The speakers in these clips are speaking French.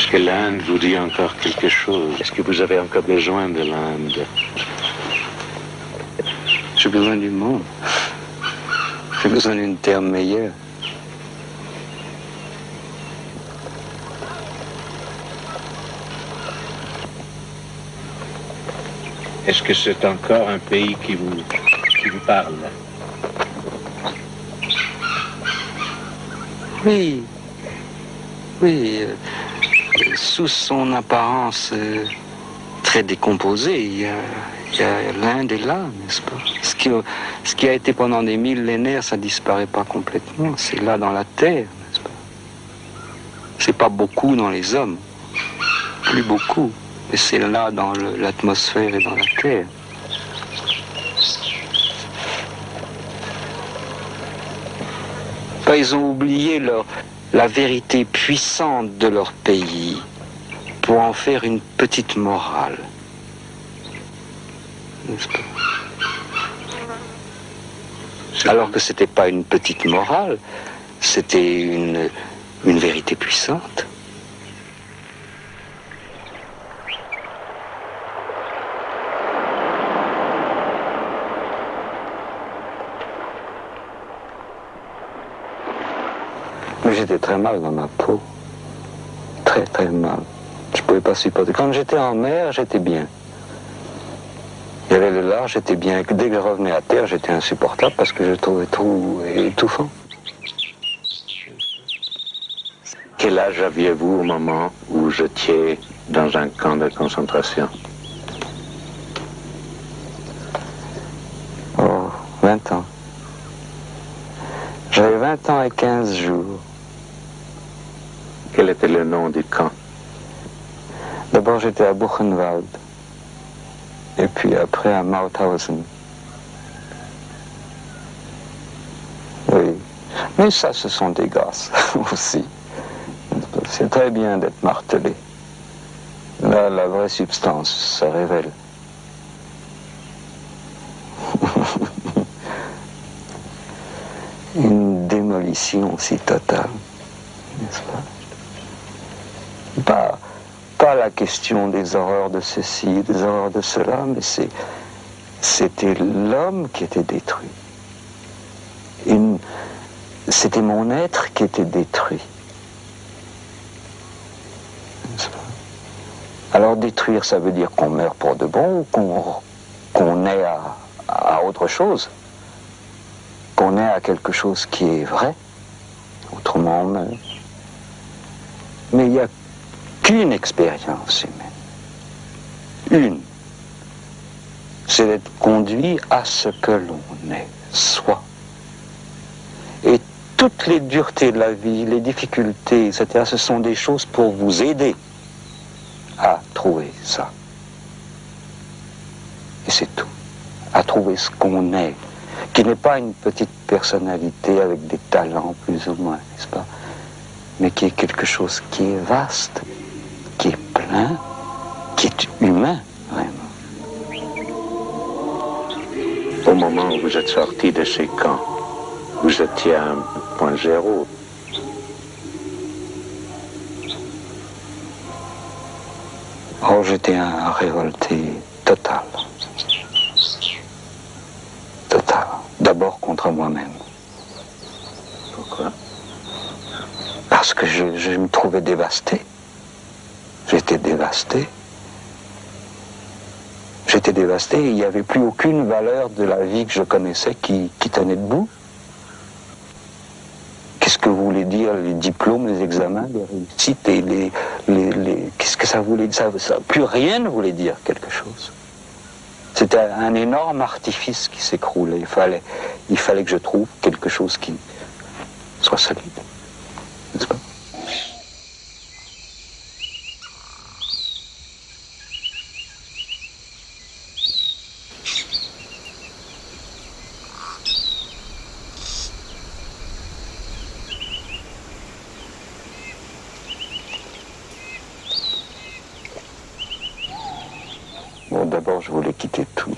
Est-ce que l'Inde vous dit encore quelque chose? Est-ce que vous avez encore besoin de l'Inde? J'ai besoin du monde. J'ai besoin d'une terre meilleure. Est-ce que c'est encore un pays qui vous parle? Oui, oui. Sous son apparence très décomposée, il y a l'Inde est là, n'est-ce pas? Ce qui a été pendant des millénaires, ça disparaît pas complètement. C'est là dans la terre, n'est-ce pas? C'est pas beaucoup dans les hommes, plus beaucoup, mais c'est là dans l'atmosphère et dans la terre. Ils ont oublié la vérité puissante de leur pays pour en faire une petite morale. N'est-ce pas? Alors que c'était pas une petite morale, c'était une vérité puissante. Mais j'étais très mal dans ma peau. Très très mal. Je pouvais pas supporter. Quand j'étais en mer, j'étais bien. Il y avait le large, j'étais bien. Dès que je revenais à terre, j'étais insupportable parce que je trouvais tout étouffant. Quel âge aviez-vous au moment où vous étiez dans un camp de concentration? Oh, 20 ans. J'avais 20 ans et 15 jours. Quel était le nom du camp? D'abord, j'étais à Buchenwald. Et puis après à Mauthausen. Oui. Mais ça, ce sont des grâces aussi. C'est très bien d'être martelé. Là, la vraie substance se révèle. Une démolition si totale, n'est-ce pas? Pas la question des horreurs de ceci, des horreurs de cela, mais c'était l'homme qui était détruit. C'était mon être qui était détruit. Alors détruire, ça veut dire qu'on meurt pour de bon ou qu'on est à autre chose, qu'on est à quelque chose qui est vrai, autrement on meurt. Mais il n'y a qu'une expérience humaine. Une. C'est d'être conduit à ce que l'on est, soi. Et toutes les duretés de la vie, les difficultés, etc., ce sont des choses pour vous aider à trouver ça. Et c'est tout. À trouver ce qu'on est, qui n'est pas une petite personnalité avec des talents plus ou moins, n'est-ce pas? Mais qui est quelque chose qui est vaste, qui est plein, qui est humain, vraiment. Au moment où vous êtes sorti de ces camps, vous étiez à un point zéro. Oh, j'étais un révolté total. Total. D'abord contre moi-même. Pourquoi? Parce que je me trouvais dévasté. J'étais dévasté. J'étais dévasté et il n'y avait plus aucune valeur de la vie que je connaissais qui tenait debout. Qu'est-ce que voulaient dire les diplômes, les examens, les réussites et qu'est-ce que ça voulait dire? Plus rien ne voulait dire quelque chose. C'était un énorme artifice qui s'écroulait. Il fallait que je trouve quelque chose qui soit solide. N'est-ce pas? Bon, d'abord, je voulais quitter tout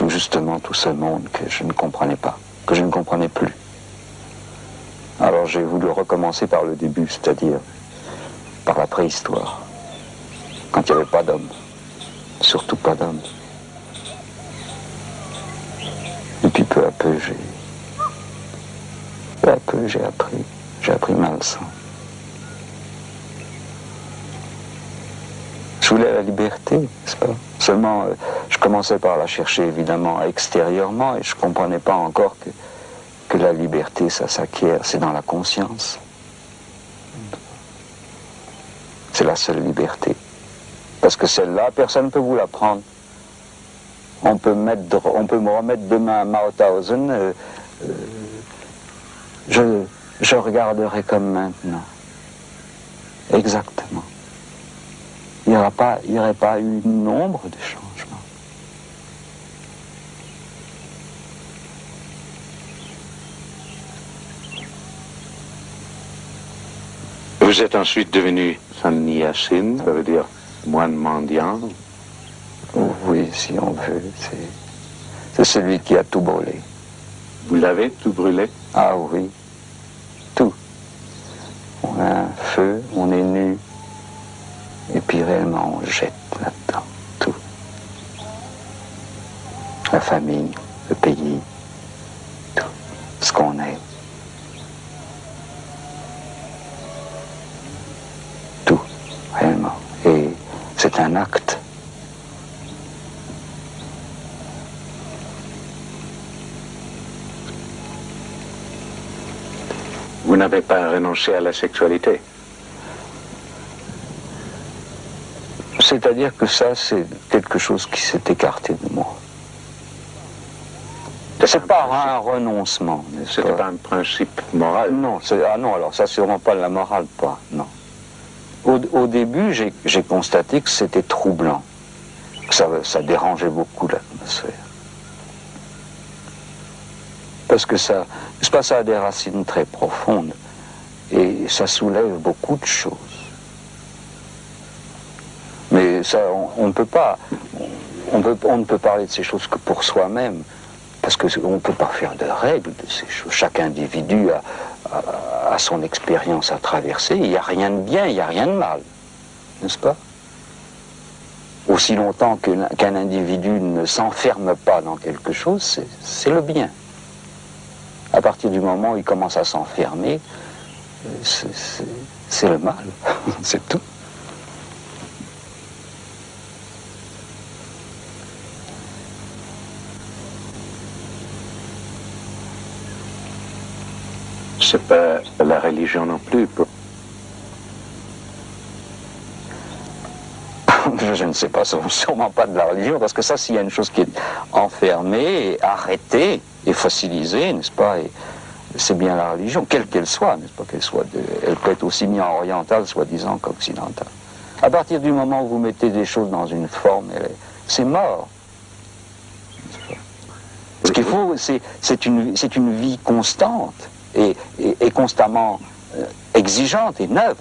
justement, tout ce monde que je ne comprenais pas, que je ne comprenais plus. Alors j'ai voulu recommencer par le début, c'est-à-dire par la préhistoire, quand il n'y avait pas d'hommes, surtout pas d'hommes. Et puis peu à peu, j'ai appris ma leçon. Je voulais la liberté, n'est-ce pas? Seulement, je commençais par la chercher évidemment extérieurement et je ne comprenais pas encore que la liberté, ça s'acquiert, c'est dans la conscience. C'est la seule liberté. Parce que celle-là, personne ne peut vous la prendre. On peut me remettre demain à Mauthausen, je regarderai comme maintenant. Exactement. Il n'y aurait pas eu une ombre de changement. Vous êtes ensuite devenu sannyasine, ça veut dire moine mendiant. Oui, si on veut. C'est celui qui a tout brûlé. Vous l'avez tout brûlé? Ah oui, tout. On a un feu, on est nu. Et puis réellement, on jette là-dedans tout. La famille, le pays, tout. Ce qu'on est. Tout, réellement. Et c'est un acte. Vous n'avez pas renoncé à la sexualité? C'est-à-dire que ça, c'est quelque chose qui s'est écarté de moi. C'est pas un renoncement, n'est-ce pas? C'était pas un principe moral? Non, non, alors ça, c'est vraiment pas de la morale, pas, non. Au début, j'ai constaté que c'était troublant, que ça dérangeait beaucoup l'atmosphère. Parce que ça a des racines très profondes, et ça soulève beaucoup de choses. Mais ça, on ne peut parler de ces choses que pour soi-même, parce qu'on ne peut pas faire de règles de ces choses. Chaque individu a son expérience à traverser. Il n'y a rien de bien, il n'y a rien de mal, n'est-ce pas? Aussi longtemps qu'un individu ne s'enferme pas dans quelque chose, c'est le bien. À partir du moment où il commence à s'enfermer, c'est le mal, c'est tout. C'est pas la religion non plus. Je ne sais pas, sûrement pas de la religion, parce que ça, s'il y a une chose qui est enfermée, arrêtée et fossilisée, n'est-ce pas, c'est bien la religion, quelle qu'elle soit, n'est-ce pas, elle peut être aussi bien orientale, soi-disant, qu'occidentale. À partir du moment où vous mettez des choses dans une forme, c'est mort. Ce qu'il faut, c'est une vie constante et constamment exigeante et neuve.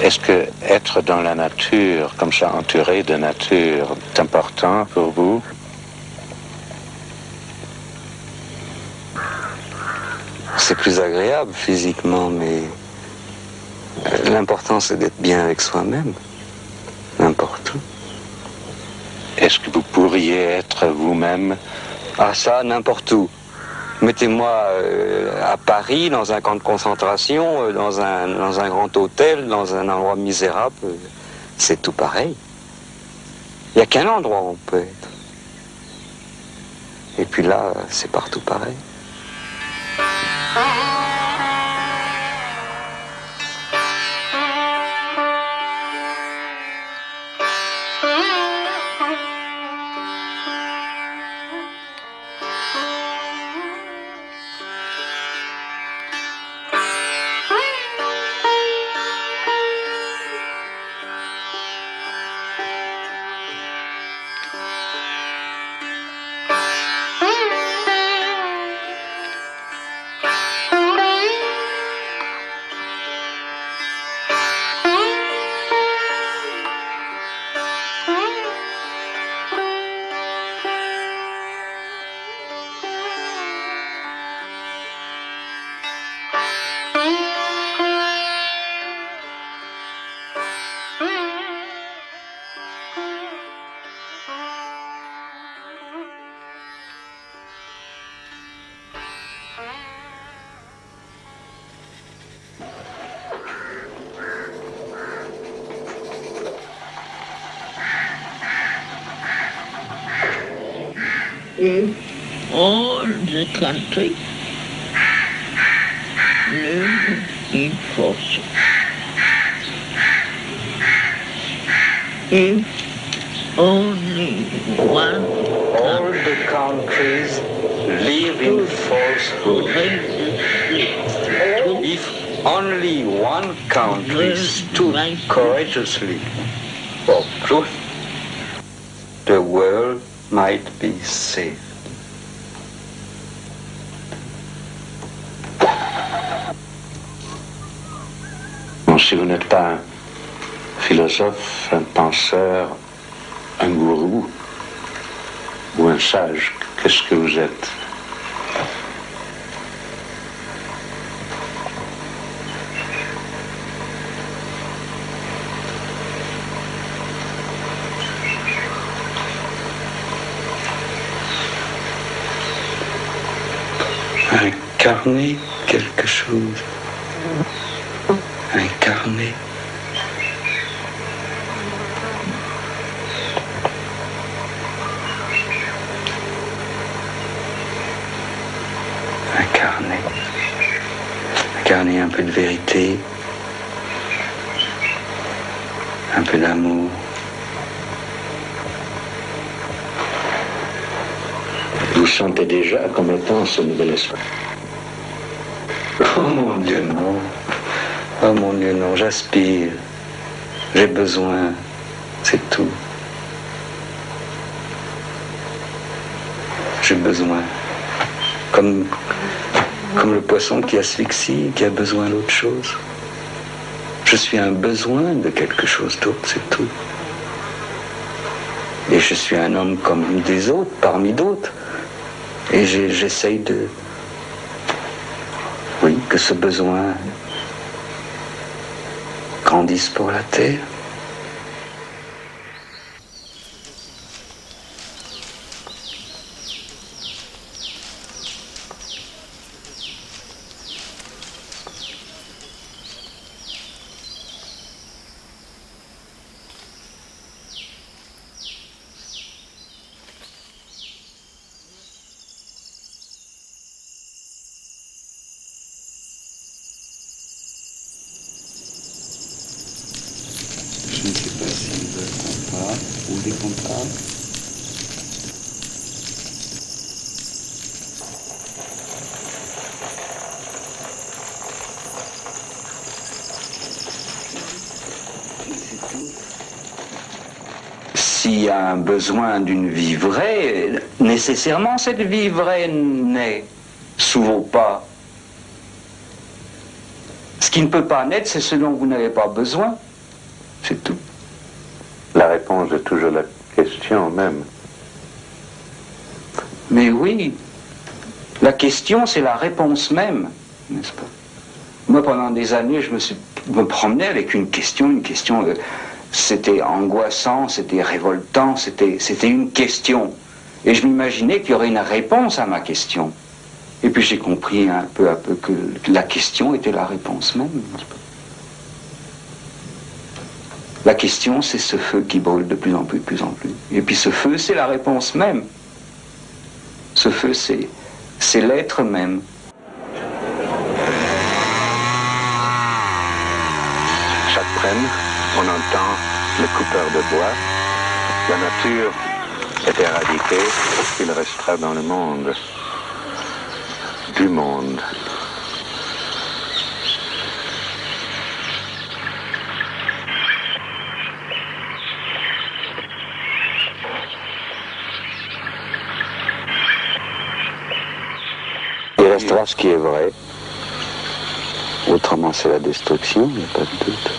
Est-ce que être dans la nature, comme ça entouré de nature, est important pour vous? C'est plus agréable physiquement, mais l'important c'est d'être bien avec soi-même, n'importe où. Est-ce que vous pourriez être vous-même? Ah ça, n'importe où. Mettez-moi à Paris, dans un camp de concentration, dans un grand hôtel, dans un endroit misérable, c'est tout pareil. Il n'y a qu'un endroit où on peut être. Et puis là, c'est partout pareil. If all the country live in force, if only one All the countries live in falsehood. If only one country stood courageously for truth, the world might be saved. Bon, si vous n'êtes pas un philosophe, un penseur, un gourou ou un sage, qu'est-ce que vous êtes? Incarner quelque chose. Incarner. Incarner. Incarner un peu de vérité, un peu d'amour. Vous sentez déjà comme étant ce nouvel espoir? Oh mon Dieu, non. Oh mon Dieu, non, j'aspire. J'ai besoin. C'est tout. J'ai besoin. Comme le poisson qui asphyxie, qui a besoin d'autre chose. Je suis un besoin de quelque chose d'autre, c'est tout. Et je suis un homme comme des autres, parmi d'autres. Et j'essaye de... Oui, que ce besoin grandisse pour la terre. Je ne sais pas s'ils veulent qu'on parle ou dès qu'on parle. S'il y a un besoin d'une vie vraie, nécessairement cette vie vraie naît sous vos pas. Ce qui ne peut pas naître, c'est ce dont vous n'avez pas besoin. C'est tout. La réponse est toujours la question même. Mais oui, la question, c'est la réponse même. n'est-ce pas? Moi, pendant des années, me promenais avec une question, c'était angoissant, c'était révoltant, c'était une question. Et je m'imaginais qu'il y aurait une réponse à ma question. Et puis j'ai compris un peu à peu que la question était la réponse même, n'est-ce pas? La question, c'est ce feu qui brûle de plus en plus, de plus en plus. Et puis ce feu, c'est la réponse même. Ce feu, c'est l'être même. Chaque prenne, on entend le coupeur de bois. La nature est éradiquée, il restera dans le monde, du monde. Il restera ce qui est vrai. Autrement, c'est la destruction, il n'y a pas de doute.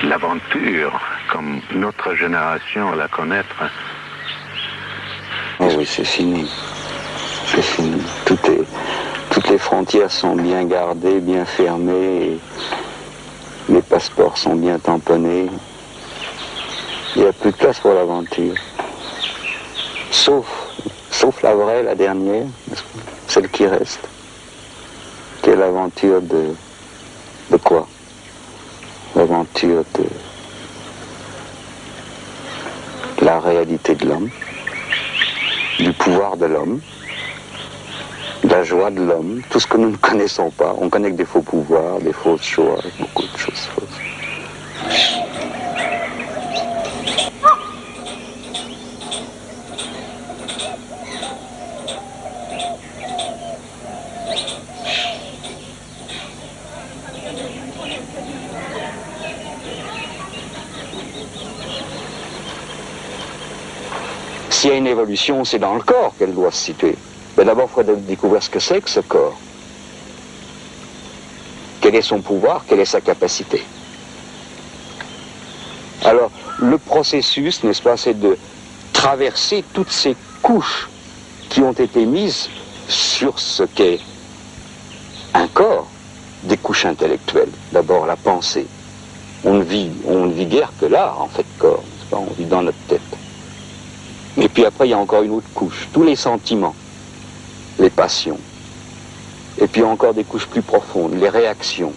L'aventure, comme notre génération la connaître. Oh oui, c'est fini. C'est fini. Toutes les frontières sont bien gardées, bien fermées. Et les passeports sont bien tamponnés. Il n'y a plus de place pour l'aventure. Sauf la vraie, la dernière, celle qui reste. Quelle l'aventure de quoi? L'aventure de la réalité de l'homme, du pouvoir de l'homme, de la joie de l'homme, tout ce que nous ne connaissons pas. On connaît que des faux pouvoirs, des fausses joies, beaucoup de choses fausses. S'il y a une évolution, c'est dans le corps qu'elle doit se situer. Mais d'abord, il faudrait découvrir ce que c'est que ce corps. Quel est son pouvoir, quelle est sa capacité. Alors, le processus, n'est-ce pas, c'est de traverser toutes ces couches qui ont été mises sur ce qu'est un corps, des couches intellectuelles. D'abord, la pensée. On ne vit guère que là, en fait, corps, n'est-ce pas, on vit dans notre tête. Et puis après, il y a encore une autre couche, tous les sentiments, les passions. Et puis encore des couches plus profondes, les réactions,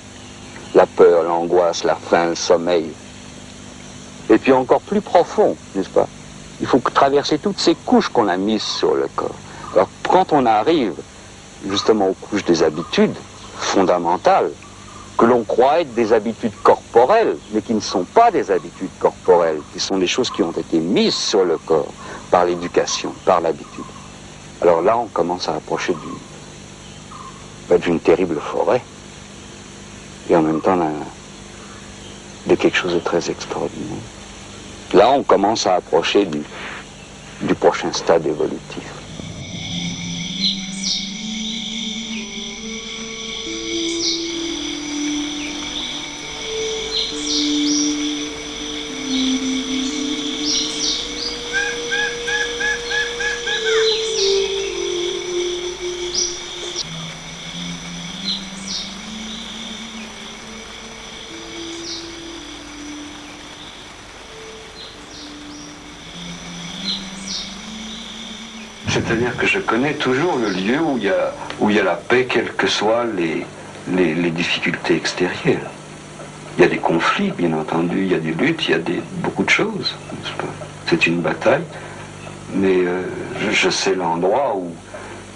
la peur, l'angoisse, la faim, le sommeil. Et puis encore plus profond, n'est-ce pas? Il faut traverser toutes ces couches qu'on a mises sur le corps. Alors quand on arrive justement aux couches des habitudes fondamentales, que l'on croit être des habitudes corporelles, mais qui ne sont pas des habitudes corporelles, qui sont des choses qui ont été mises sur le corps par l'éducation, par l'habitude. Alors là, on commence à approcher d'une terrible forêt, et en même temps de quelque chose de très extraordinaire. Là, on commence à approcher du prochain stade évolutif. C'est-à-dire que je connais toujours le lieu où il y a la paix, quelles que soient les difficultés extérieures. Il y a des conflits, bien entendu, il y a des luttes, il y a beaucoup de choses. C'est une bataille, mais je sais l'endroit où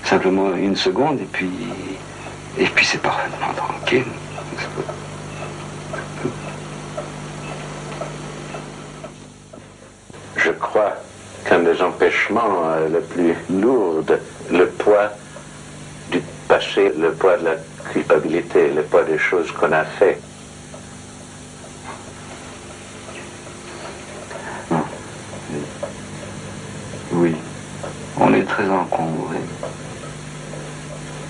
simplement une seconde, et puis c'est parfaitement tranquille. Je crois qu'un des empêchements les plus lourds, le poids du passé, le poids de la culpabilité, le poids des choses qu'on a fait. Oui, on est très encombré.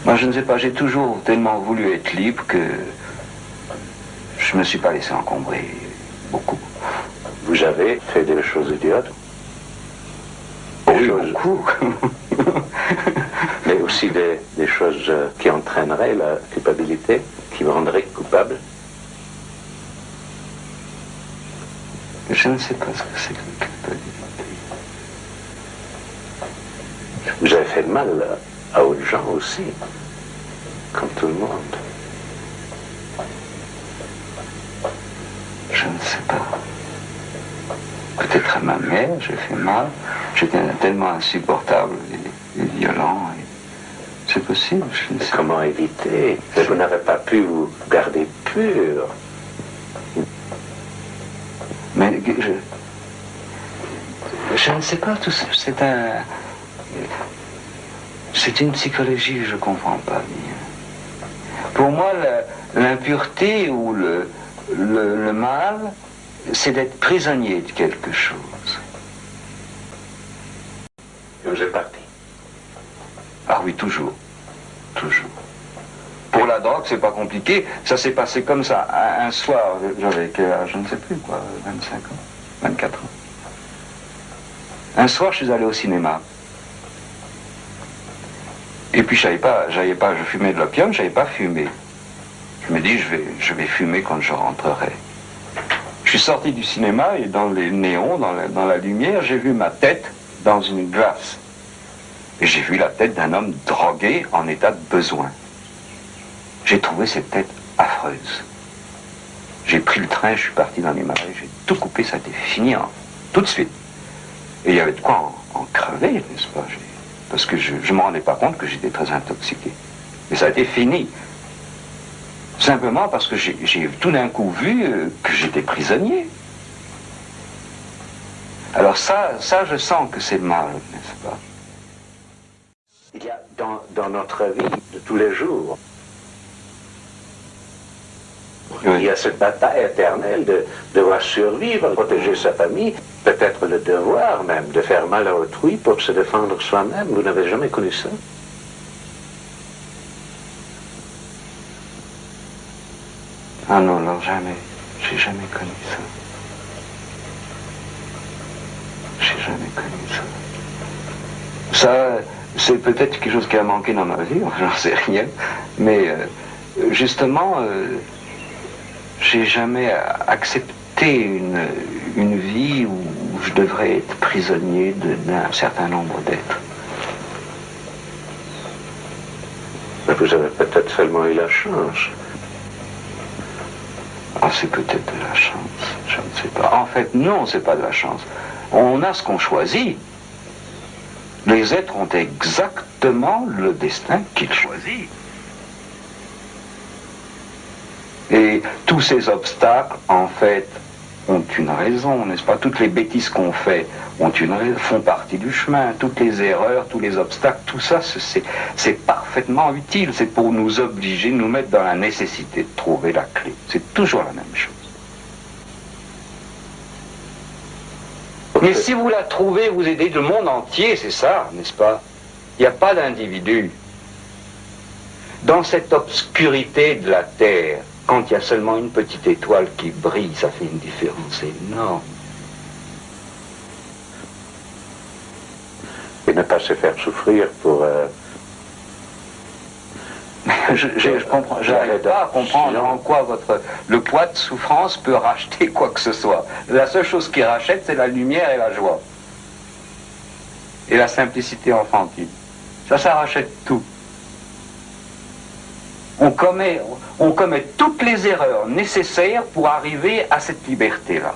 Moi, je ne sais pas, j'ai toujours tellement voulu être libre que je ne me suis pas laissé encombrer beaucoup. Vous avez fait des choses idiotes. Beaucoup. Mais aussi aussi des choses qui entraîneraient la culpabilité, qui me rendraient coupable? Je ne sais pas ce que c'est que la culpabilité. Vous avez fait mal à autres gens aussi, comme tout le monde. Je ne sais pas. Peut-être à ma mère, j'ai fait mal. J'étais tellement insupportable et violent. C'est possible, je ne sais pas. Comment éviter? Vous n'avez pas pu vous garder pur. Mais je ne sais pas, tout ça, c'est une psychologie que je ne comprends pas bien. Pour moi, l'impureté ou le mal, c'est d'être prisonnier de quelque chose. Et vous êtes parti? Ah oui, toujours. Toujours. Pour la drogue, c'est pas compliqué. Ça s'est passé comme ça. Un soir, j'avais, je ne sais plus quoi, 25 ans, 24 ans. Un soir, je suis allé au cinéma. Et puis, je fumais de l'opium, je n'avais pas fumé. Je me dis, je vais fumer quand je rentrerai. Je suis sorti du cinéma et dans les néons, dans la lumière, j'ai vu ma tête dans une glace. Et j'ai vu la tête d'un homme drogué en état de besoin. J'ai trouvé cette tête affreuse. J'ai pris le train, je suis parti dans les marais, j'ai tout coupé, ça a été fini tout de suite. Et il y avait de quoi en crever, n'est-ce pas? Parce que je ne me rendais pas compte que j'étais très intoxiqué. Mais ça a été fini. Simplement parce que j'ai tout d'un coup vu que j'étais prisonnier. Alors ça, je sens que c'est le mal, n'est-ce pas? Il y a dans notre vie de tous les jours, Oui. il y a cette bataille éternelle de devoir survivre, protéger sa famille, peut-être le devoir même de faire mal à autrui pour se défendre soi-même. Vous n'avez jamais connu ça? Ah non, alors jamais. J'ai jamais connu ça. J'ai jamais connu ça. Ça, c'est peut-être quelque chose qui a manqué dans ma vie, j'en sais rien. Mais justement, j'ai jamais accepté une vie où je devrais être prisonnier d'un certain nombre d'êtres. Vous avez peut-être seulement eu la chance. Ah, c'est peut-être de la chance, je ne sais pas. En fait, non, c'est pas de la chance. On a ce qu'on choisit. Les êtres ont exactement le destin qu'ils choisissent. Et tous ces obstacles, en fait, ont une raison, n'est-ce pas? Toutes les bêtises qu'on fait font partie du chemin. Toutes les erreurs, tous les obstacles, tout ça, c'est parfaitement utile. C'est pour nous obliger, nous mettre dans la nécessité de trouver la clé. C'est toujours la même chose. Mais si vous la trouvez, vous aidez le monde entier, c'est ça, n'est-ce pas? Il n'y a pas d'individu. Dans cette obscurité de la Terre, quand il y a seulement une petite étoile qui brille, ça fait une différence énorme. Et ne pas se faire souffrir pour... J'arrive pas à comprendre en quoi le poids de souffrance peut racheter quoi que ce soit. La seule chose qui rachète, c'est la lumière et la joie. Et la simplicité enfantine. Ça rachète tout. On commet toutes les erreurs nécessaires pour arriver à cette liberté-là.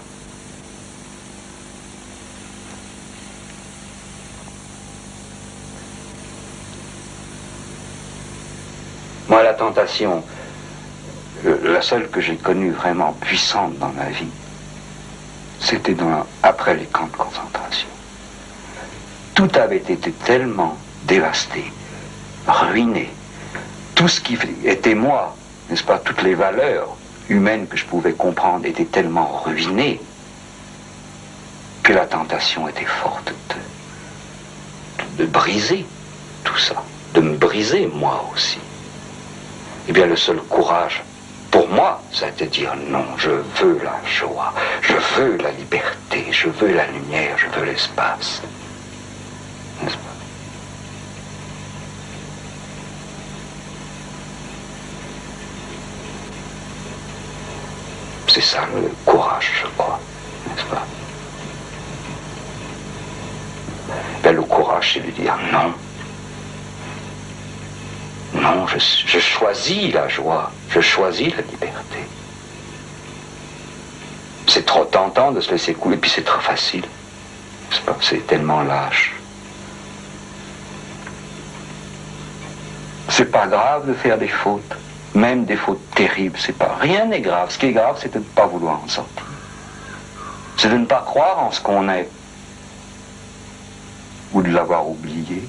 Moi, la tentation, la seule que j'ai connue vraiment puissante dans ma vie, c'était après les camps de concentration. Tout avait été tellement dévasté, ruiné. Tout ce qui était moi, n'est-ce pas, toutes les valeurs humaines que je pouvais comprendre étaient tellement ruinées que la tentation était forte de briser tout ça, de me briser moi aussi. Eh bien, le seul courage, pour moi, c'était de dire non, je veux la joie, je veux la liberté, je veux la lumière, je veux l'espace. N'est-ce pas? C'est ça le courage, je crois, n'est-ce pas? Ben, le courage, c'est de dire non. Non, je choisis la joie, je choisis la liberté. C'est trop tentant de se laisser couler, puis c'est trop facile. N'est-ce pas? C'est tellement lâche. C'est pas grave de faire des fautes, même des fautes terribles, c'est pas. Rien n'est grave. Ce qui est grave, c'est de ne pas vouloir en sortir. C'est de ne pas croire en ce qu'on est, ou de l'avoir oublié.